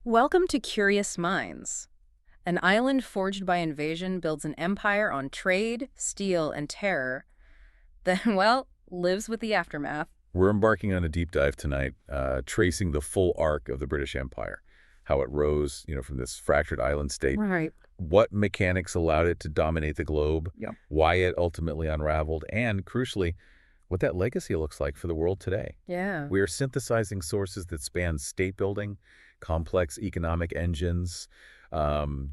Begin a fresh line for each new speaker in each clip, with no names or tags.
Welcome to Curious Minds. An island forged by invasion builds an empire on trade, steel, and terror, then, well, lives with the aftermath.
We're embarking on a deep dive tonight, tracing the full arc of the British Empire, how it rose, from this fractured island state,
Right.
what mechanics allowed it to dominate the globe,
Yep.
why it ultimately unraveled, and crucially, what that legacy looks like for the world today.
Yeah.
We are synthesizing sources that span state building, complex economic engines,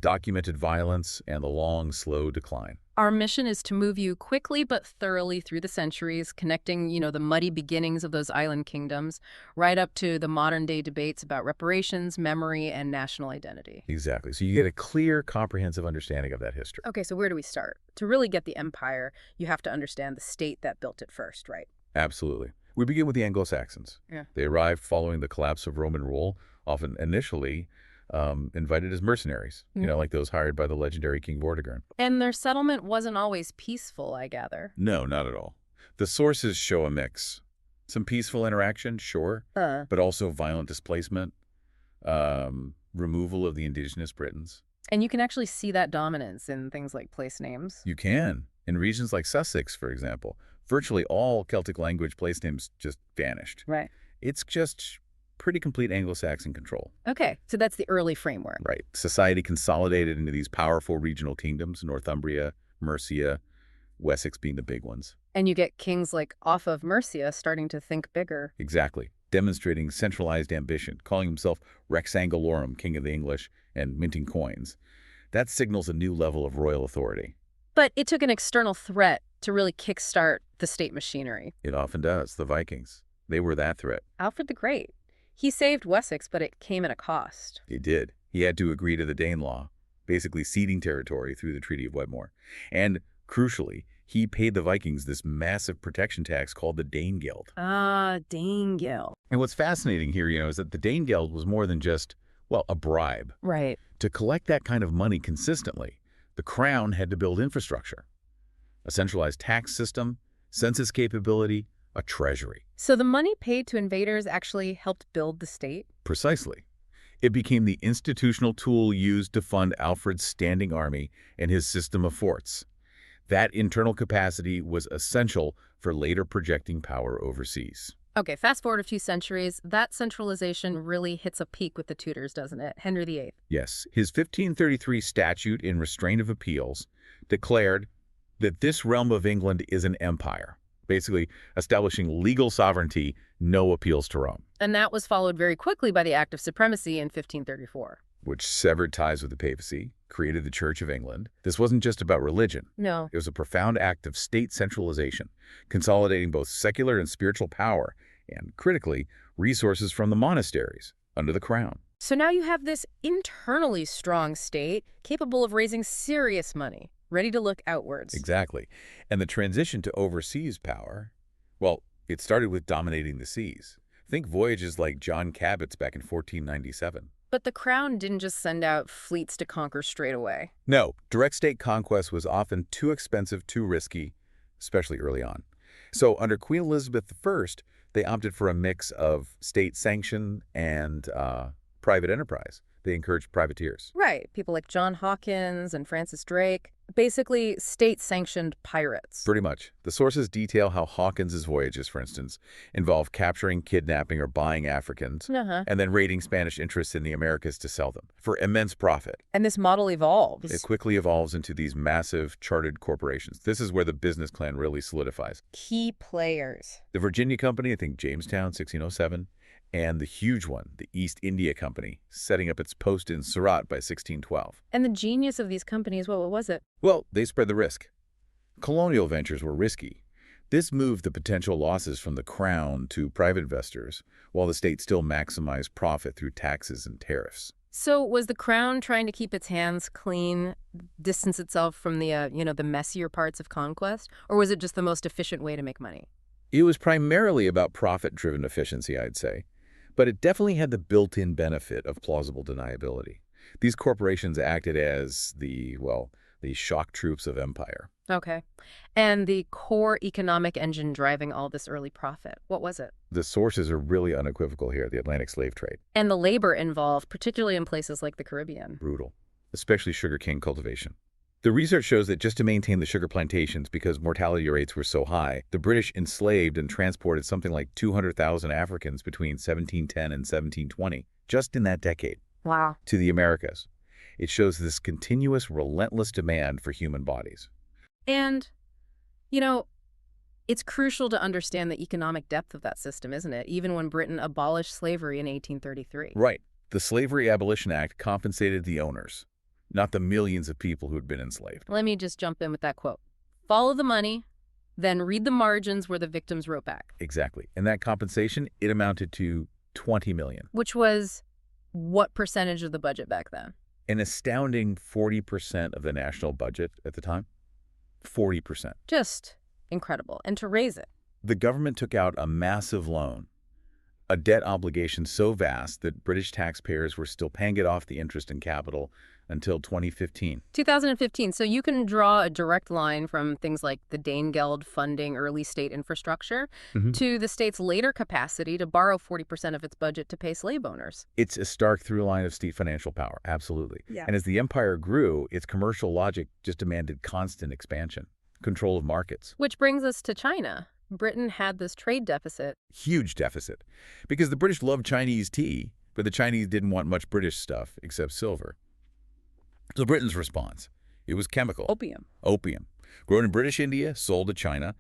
documented violence, and the long, slow decline.
Our mission is to move you quickly but thoroughly through the centuries, connecting, the muddy beginnings of those island kingdoms right up to the modern-day debates about reparations, memory, and national identity.
Exactly. So you get a clear, comprehensive understanding of that history.
Okay, so where do we start? To really get the empire, you have to understand the state that built it first, right?
Absolutely. We begin with the Anglo-Saxons.
Yeah.
They arrived following the collapse of Roman rule, often initially invited as mercenaries, like those hired by the legendary King Vortigern.
And their settlement wasn't always peaceful, I gather.
No, not at all. The sources show a mix. Some peaceful interaction, sure, but also violent displacement, removal of the indigenous Britons.
And you can actually see that dominance in things like place names.
You can. In regions like Sussex, for example, virtually all Celtic language place names just vanished.
Right.
It's just pretty complete Anglo-Saxon control.
Okay, so that's the early framework.
Right. Society consolidated into these powerful regional kingdoms, Northumbria, Mercia, Wessex being the big ones.
And you get kings like off of Mercia starting to think bigger.
Exactly. Demonstrating centralized ambition, calling himself Rex Angelorum, king of the English, and minting coins. That signals a new level of royal authority.
But it took an external threat to really kickstart the state machinery.
It often does. The Vikings. They were that threat.
Alfred the Great. He saved Wessex, but it came at a cost.
He did. He had to agree to the Danelaw, basically ceding territory through the Treaty of Wedmore. And, crucially, he paid the Vikings this massive protection tax called the Danegeld.
Ah, Danegeld.
And what's fascinating here, is that the Danegeld was more than just, a bribe.
Right.
To collect that kind of money consistently, the crown had to build infrastructure, a centralized tax system, census capability, a treasury.
So the money paid to invaders actually helped build the state?
Precisely. It became the institutional tool used to fund Alfred's standing army and his system of forts. That internal capacity was essential for later projecting power overseas.
Okay, fast forward a few centuries, that centralization really hits a peak with the Tudors, doesn't it? Henry VIII.
Yes, his 1533 statute in restraint of appeals declared that this realm of England is an empire, basically establishing legal sovereignty, no appeals to Rome.
And that was followed very quickly by the Act of Supremacy in 1534.
Which severed ties with the papacy, created the Church of England. This wasn't just about religion.
No.
It was a profound act of state centralization, consolidating both secular and spiritual power, and, critically, resources from the monasteries under the crown.
So now you have this internally strong state capable of raising serious money, ready to look outwards.
Exactly. And the transition to overseas power, it started with dominating the seas. Think voyages like John Cabot's back in 1497.
But the crown didn't just send out fleets to conquer straight away.
No, direct state conquest was often too expensive, too risky, especially early on. So under Queen Elizabeth I, they opted for a mix of state sanction and private enterprise. They encouraged privateers.
Right. People like John Hawkins and Francis Drake. Basically, state-sanctioned pirates.
Pretty much. The sources detail how Hawkins's voyages, for instance, involved capturing, kidnapping, or buying Africans, and then raiding Spanish interests in the Americas to sell them for immense profit.
And this model evolves.
It quickly evolves into these massive, chartered corporations. This is where the business clan really solidifies.
Key players.
The Virginia Company, I think Jamestown, 1607, and the huge one, the East India Company, setting up its post in Surat by 1612.
And the genius of these companies, what was it?
Well, they spread the risk. Colonial ventures were risky. This moved the potential losses from the crown to private investors, while the state still maximized profit through taxes and tariffs.
So was the crown trying to keep its hands clean, distance itself from the, the messier parts of conquest? Or was it just the most efficient way to make money?
It was primarily about profit-driven efficiency, I'd say. But it definitely had the built-in benefit of plausible deniability. These corporations acted as the shock troops of empire.
Okay. And the core economic engine driving all this early profit, what was it?
The sources are really unequivocal here, the Atlantic slave trade.
And the labor involved, particularly in places like the Caribbean.
Brutal, especially sugarcane cultivation. The research shows that just to maintain the sugar plantations, because mortality rates were so high, the British enslaved and transported something like 200,000 Africans between 1710 and 1720, just in that decade.
Wow.
To the Americas. It shows this continuous, relentless demand for human bodies.
And, you know, it's crucial to understand the economic depth of that system, isn't it? Even when Britain abolished slavery in 1833.
Right. The Slavery Abolition Act compensated the owners, not the millions of people who had been enslaved.
Let me just jump in with that quote. Follow the money, then read the margins where the victims wrote back.
Exactly. And that compensation, it amounted to $20 million.
Which was what percentage of the budget back then?
An astounding 40% of the national budget at the time. 40%.
Just incredible. And to raise it.
The government took out a massive loan, a debt obligation so vast that British taxpayers were still paying it off the interest and capital until 2015.
2015. So you can draw a direct line from things like the Danegeld funding early state infrastructure to the state's later capacity to borrow 40% of its budget to pay slave owners.
It's a stark through line of state financial power, absolutely.
Yeah.
And as the empire grew, its commercial logic just demanded constant expansion, control of markets.
Which brings us to China. Britain had this trade deficit.
Huge deficit. Because the British loved Chinese tea, but the Chinese didn't want much British stuff except silver. So Britain's response, it was chemical.
Opium.
Opium. Grown in British India, sold to China.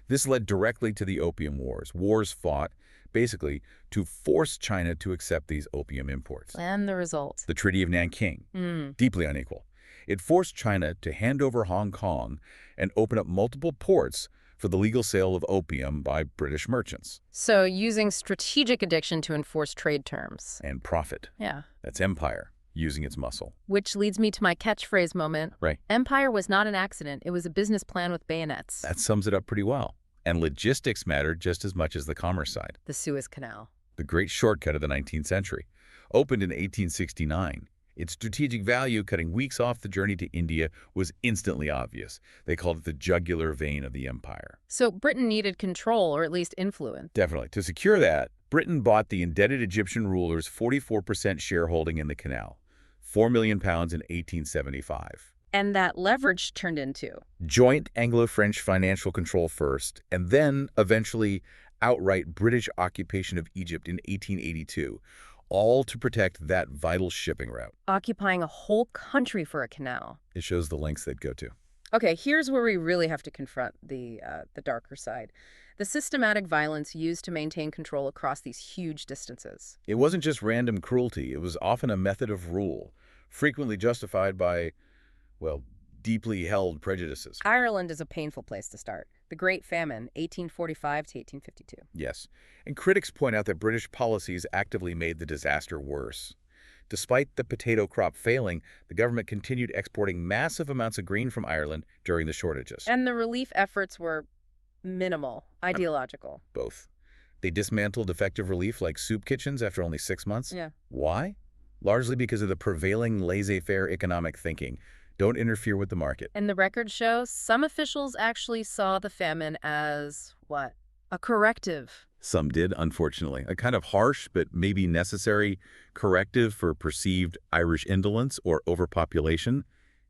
This led directly to the Opium Wars. Wars fought, basically, to force China to accept these opium imports.
And the result?
The Treaty of Nanking. Deeply unequal. It forced China to hand over Hong Kong and open up multiple ports for the legal sale of opium by British merchants.
So using strategic addiction to enforce trade terms.
And profit.
Yeah.
That's empire, using its muscle.
Which leads me to my catchphrase moment.
Right.
Empire was not an accident. It was a business plan with bayonets.
That sums it up pretty well. And logistics mattered just as much as the commerce side.
The Suez Canal.
The great shortcut of the 19th century. Opened in 1869. Its strategic value, cutting weeks off the journey to India, was instantly obvious. They called it the jugular vein of the empire.
So Britain needed control, or at least influence.
Definitely. To secure that, Britain bought the indebted Egyptian rulers' 44% shareholding in the canal, £4 million in 1875.
And that leverage turned into?
Joint Anglo-French financial control first, and then, eventually, outright British occupation of Egypt in 1882. All to protect that vital shipping route.
Occupying a whole country for a canal.
It shows the lengths they'd go to.
Okay, here's where we really have to confront the darker side. The systematic violence used to maintain control across these huge distances.
It wasn't just random cruelty. It was often a method of rule, frequently justified by, well, deeply held prejudices.
Ireland is a painful place to start. The Great Famine, 1845 to 1852.
Yes, and critics point out that British policies actively made the disaster worse. Despite the potato crop failing, the government continued exporting massive amounts of grain from Ireland during the shortages.
And the relief efforts were minimal, ideological.
Both. They dismantled effective relief like soup kitchens after only 6 months.
Yeah.
Why? Largely because of the prevailing laissez-faire economic thinking. Don't interfere with the market.
And the record shows some officials actually saw the famine as, what? A corrective.
Some did, unfortunately. A kind of harsh but maybe necessary corrective for perceived Irish indolence or overpopulation.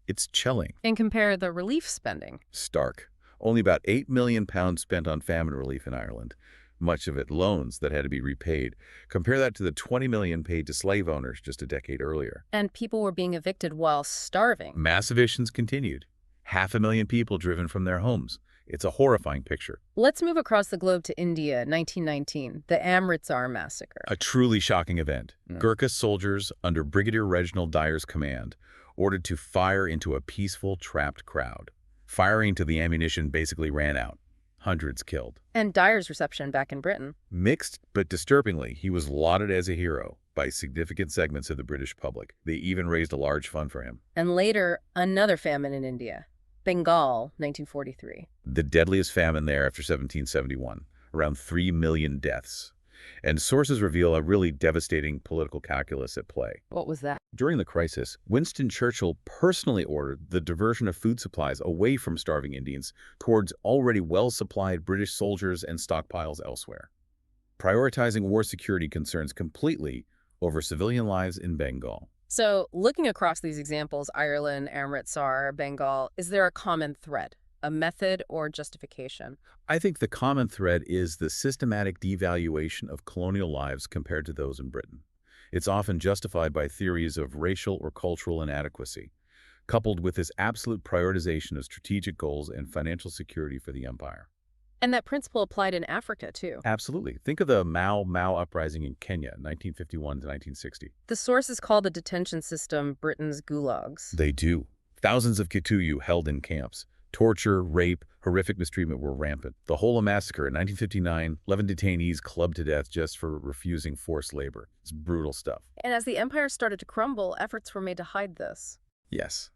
It's chilling.
And compare the relief spending.
Stark. Only about £8 million spent on famine relief in Ireland. Much of it loans that had to be repaid. Compare that to the $20 million paid to slave owners just a decade earlier.
And people were being evicted while starving.
Mass evictions continued. 500,000 people driven from their homes. It's a horrifying picture.
Let's move across the globe to India, 1919, the Amritsar massacre.
A truly shocking event. Gurkha soldiers, under Brigadier Reginald Dyer's command, ordered to fire into a peaceful, trapped crowd. Firing till the ammunition basically ran out. Hundreds killed.
And Dyer's reception back in Britain.
Mixed, but disturbingly, he was lauded as a hero by significant segments of the British public. They even raised a large fund for him.
And later, another famine in India, Bengal, 1943.
The deadliest famine there after 1771, around 3 million deaths. And sources reveal a really devastating political calculus at play.
What was that?
During the crisis, Winston Churchill personally ordered the diversion of food supplies away from starving Indians towards already well-supplied British soldiers and stockpiles elsewhere. prioritizing war security concerns completely over civilian lives in Bengal.
So, looking across these examples, Ireland, Amritsar, Bengal, is there a common thread, a method or justification?
I think the common thread is the systematic devaluation of colonial lives compared to those in Britain. It's often justified by theories of racial or cultural inadequacy, coupled with this absolute prioritization of strategic goals and financial security for the empire.
And that principle applied in Africa, too.
Absolutely. Think of the Mau uprising in Kenya, 1951 to 1960.
The sources call the detention system Britain's gulags.
They do. Thousands of Kituyu held in camps. Torture, rape, horrific mistreatment were rampant. The Hola Massacre in 1959, 11 detainees clubbed to death just for refusing forced labor. It's brutal stuff.
And as the empire started to crumble, efforts were made to hide this.
Yes.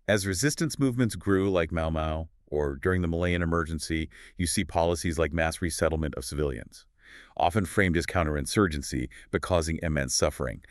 As resistance movements grew like Mau, or during the Malayan Emergency, you see policies like mass resettlement of civilians, often framed as counterinsurgency, but causing immense suffering.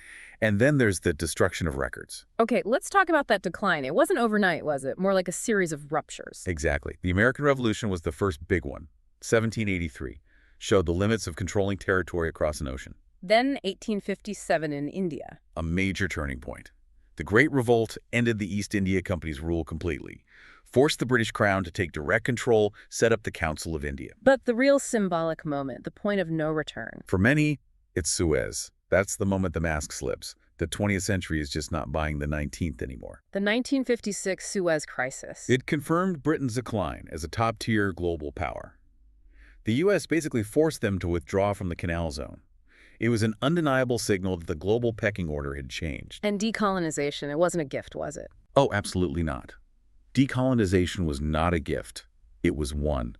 And then there's the destruction of records.
Okay, let's talk about that decline. It wasn't overnight, was it? More like a series of ruptures.
Exactly. The American Revolution was the first big one. 1783 showed the limits of controlling territory across an ocean.
Then 1857 in India.
A major turning point. The Great Revolt ended the East India Company's rule completely, forced the British Crown to take direct control, set up the Council of India.
But the real symbolic moment, the point of no return.
For many, it's Suez. That's the moment the mask slips. The 20th century is just not buying the 19th anymore.
The 1956 Suez Crisis.
It confirmed Britain's decline as a top-tier global power. The U.S. basically forced them to withdraw from the Canal Zone. It was an undeniable signal that the global pecking order had changed.
And decolonization, it wasn't a gift, was it?
Oh, absolutely not. Decolonization was not a gift. It was won.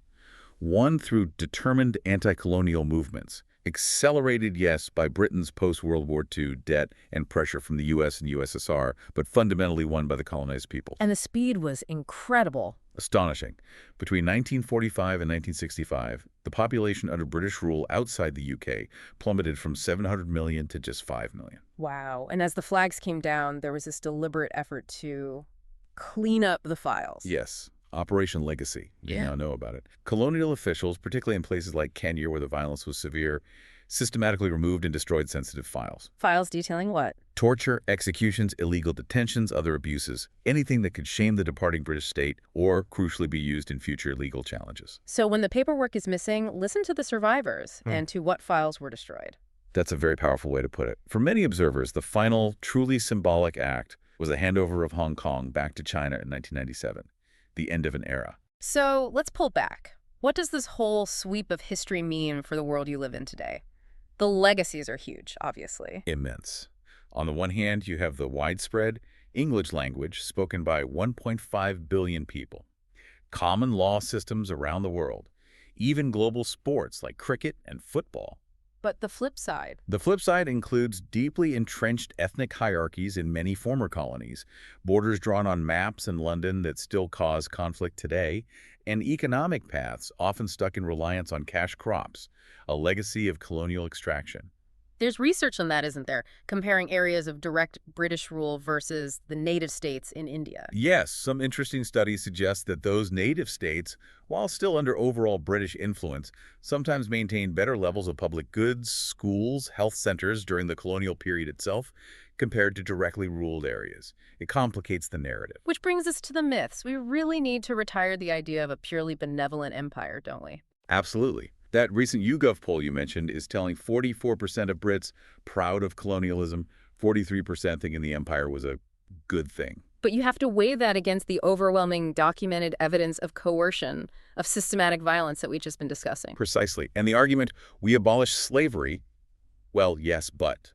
Won through determined anti-colonial movements, accelerated, yes, by Britain's post-World War II debt and pressure from the U.S. and USSR, but fundamentally won by the colonized people.
And the speed was incredible.
Astonishing. Between 1945 and 1965, the population under British rule outside the UK plummeted from 700 million to just 5 million.
Wow. And as the flags came down, there was this deliberate effort to clean up the files.
Yes. Operation Legacy. We
Yeah.
now know about it. Colonial officials, particularly in places like Kenya where the violence was severe, systematically removed and destroyed sensitive files.
Files detailing what?
Torture, executions, illegal detentions, other abuses, anything that could shame the departing British state or, crucially, be used in future legal challenges.
So when the paperwork is missing, listen to the survivors and to what files were destroyed.
That's a very powerful way to put it. For many observers, the final, truly symbolic act was the handover of Hong Kong back to China in 1997, the end of an era.
So let's pull back. What does this whole sweep of history mean for the world you live in today? The legacies are huge, obviously.
Immense. On the one hand, you have the widespread English language spoken by 1.5 billion people, common law systems around the world, even global sports like cricket and football.
But the flip side.
The flip side includes deeply entrenched ethnic hierarchies in many former colonies, borders drawn on maps in London that still cause conflict today, and economic paths often stuck in reliance on cash crops, a legacy of colonial extraction.
There's research on that, isn't there? Comparing areas of direct British rule versus the native states in India.
Yes, some interesting studies suggest that those native states, while still under overall British influence, sometimes maintained better levels of public goods, schools, health centers during the colonial period itself, compared to directly ruled areas. It complicates the narrative.
Which brings us to the myths. We really need to retire the idea of a purely benevolent empire, don't we?
Absolutely. That recent YouGov poll you mentioned is telling 44% of Brits proud of colonialism, 43% thinking the empire was a good thing.
But you have to weigh that against the overwhelming documented evidence of coercion, of systematic violence that we've just been discussing.
Precisely. And the argument, we abolished slavery, well, yes, but.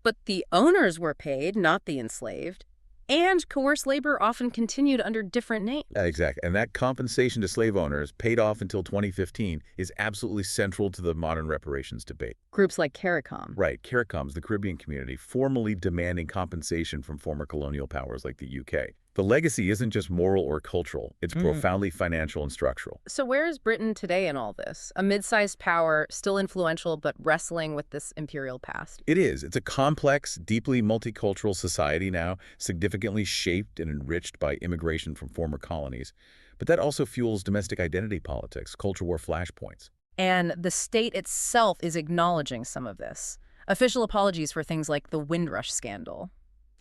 But the owners were paid, not the enslaved. And coerced labor often continued under different names.
Exactly. And that compensation to slave owners, paid off until 2015, is absolutely central to the modern reparations debate.
Groups like CARICOM.
Right. CARICOM's the Caribbean community, formally demanding compensation from former colonial powers like the UK. The legacy isn't just moral or cultural. It's profoundly financial and structural.
So where is Britain today in all this? A mid-sized power, still influential, but wrestling with this imperial past.
It is. It's a complex, deeply multicultural society now, significantly shaped and enriched by immigration from former colonies. But that also fuels domestic identity politics, culture war flashpoints.
And the state itself is acknowledging some of this. Official apologies for things like the Windrush scandal.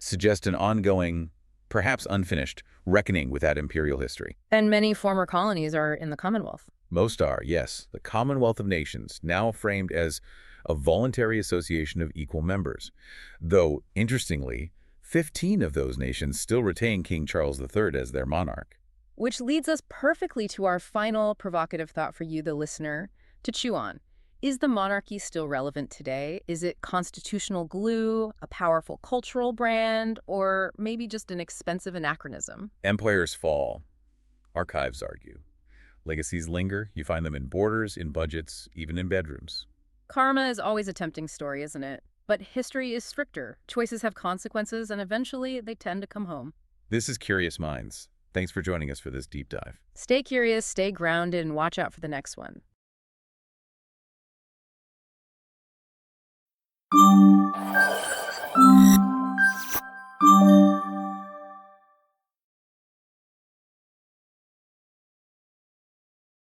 Suggest an ongoing, perhaps unfinished, reckoning with that imperial history.
And many former colonies are in the Commonwealth.
Most are, yes, the Commonwealth of Nations, now framed as a voluntary association of equal members. Though, interestingly, 15 of those nations still retain King Charles III as their monarch.
Which leads us perfectly to our final provocative thought for you, the listener, to chew on. Is the monarchy still relevant today? Is it constitutional glue, a powerful cultural brand, or maybe just an expensive anachronism?
Empires fall, archives argue. Legacies linger, you find them in borders, in budgets, even in bedrooms.
Karma is always a tempting story, isn't it? But history is stricter. Choices have consequences, and eventually they tend to come home.
This is Curious Minds. Thanks for joining us for this deep dive.
Stay curious, stay grounded, and watch out for the next one.